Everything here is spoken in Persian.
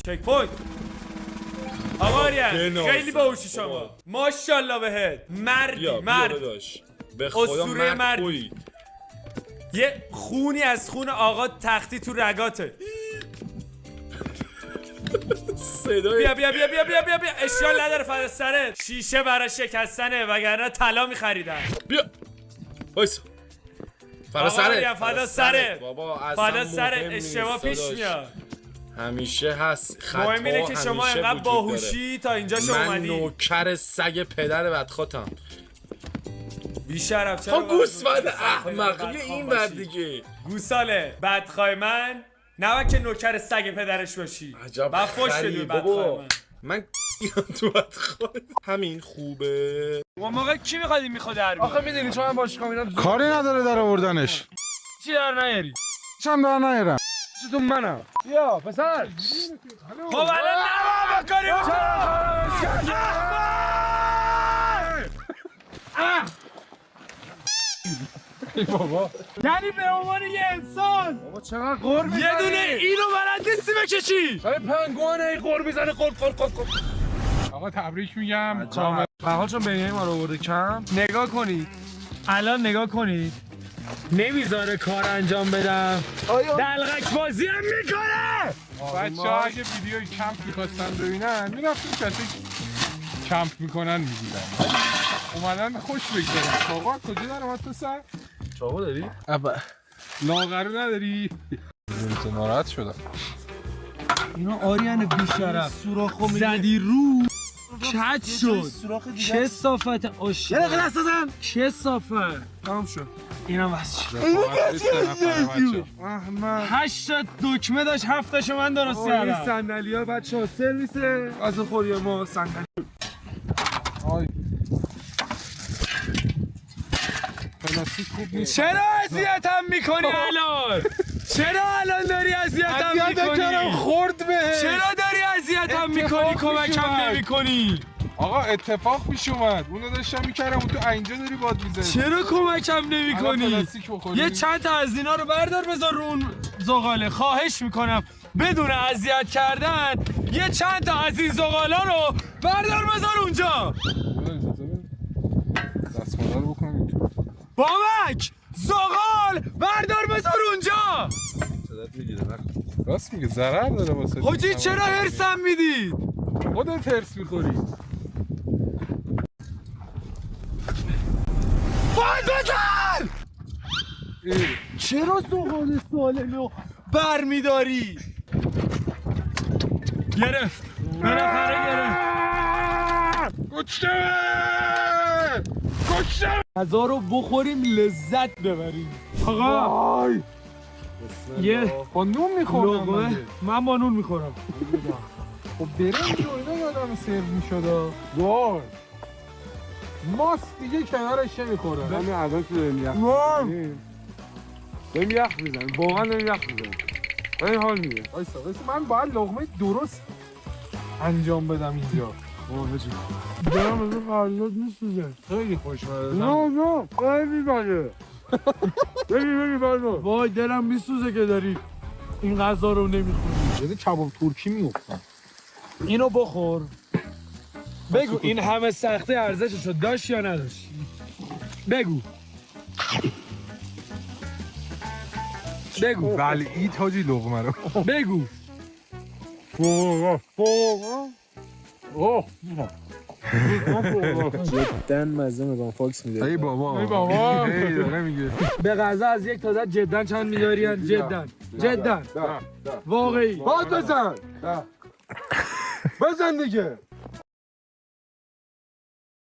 چک پوینت. آقا آریان خیلی باهوشی شما. ماشاءالله بهت. مردی مرد. به خدا مردی. یه خونی از خون آقا تختی تو رگاته. صدای بیا اشکال نداره فدا سرت. شیشه برای شکستنه وگرنه طلا می‌خریدن. بیا وایسا فدا سرت بابا فدا سرت. اشتباه پیش میاد. همیشه هست. خطا مهم اینه که شما انقدر باهوشی تا اینجا شما اومدی. من نوکر سگ پدر بدخواتم. بیشرف چرا گوسفند احمق این بعد دیگه گوساله بدخوای من نباید که نوکر سگ پدرش باشی. عجب فوش بدی بدخوای من تو بدخوای همین خوبه. اون موقع کی میخواد در بیاد؟ آخه میدونی چون من باشگاه میرم کاری نداره در آوردنش. چی در نیاری؟ چم در نیارم. تو منم. بیا پسر. خب الان نما بکنیم. بابا یعنی به عنوان یه انسان بابا چقدر قور میزنی؟ یه دونه اینو بلد نیستی بکشی. برای پنگوانه این قور میزنه قور. آقا تبریک میگم. بقال چون بینیه ما رو آورده کم. نگاه کنید الان نگاه کنید نمیذاره کار انجام بدم. دلغک بازی هم میکنه. بچه‌ها اگه ویدیوی کمپ می‌خواستن ببینن میرفتیم کسی کمپ میکنن می‌دیدن. اومدن خوش بگذارن. آقا کجا در اومد تو سر؟ چاقو داری؟ لاغرو نداری؟ تو ناراحت شدم. اینا آریان بیشرف سوراخو زدی رو کج شد. چه صافت آشی. یه دقیقه دست دادم. چه صافت. تمام شد. اینا بس. احمد 8 تا دکمه داشت 7 تاشو من درست این کردم. صندلی‌ها بچه‌ها سرویس غذاخوری ما صندلی. آی پلاستیک خوب نیست. چرا اذیتم میکنی الان؟ چرا الان داری اذیتم میکنی؟ خورد به. چرا داری اذیتم میکنی؟ کمکم نمیکنی؟ آقا اتفاق پیش اومد. اونو داشتم میکردم اون تو اینجا داری باد میزنی. چرا کمکم نمیکنی؟ یه چند تا از اینا رو بردار بذار رو اون زغاله. خواهش میکنم بدون اذیت کردن یه چند تا از این زغالا رو بردار بذار اونجا. دستمالا رو بکنم تو. بابک زغال بردار بذار اونجا. صدات میگیره راست میگه ضرر داره واسه. حاجی چرا هرسم میدید؟ خودت هرس میخوری. باید بزن! چرا زغال سالمو بر میداری؟ گرفت بالاخره گرفت. کشته غذا رو بخوریم لذت ببریم. آقا یه با نون میخورم. لقمه من با نون میخورم. خب برنج و اینا یادم سرو میشد. وای ماست دیگه کنارش نمیخوره. همین الان تو داریم یخ داریم یخ میزنیم واقعا داریم یخ میزنیم. این حال میده. وایسا من باید لقمه درست انجام بدم اینجا. دارم از این قرارات میسوزه. خیلی خوشمزه. نه خیلی بده. بگی بردار. وای دلم میسوزه که داری این غذا رو نمیخوری. یه کباب ترکی میافتم. اینو بخور. بگو این همه سختی ارزششو داشت یا نداشت؟ بگو بلعید حاجی لقمه رو. بگو جدن مزه مگان فاکس میده. ای بابا ای داره میگه. به غذا از 1 تا 10 جدا چند میذارین؟ جدا واقعی. باد بزن. بزن دیگه.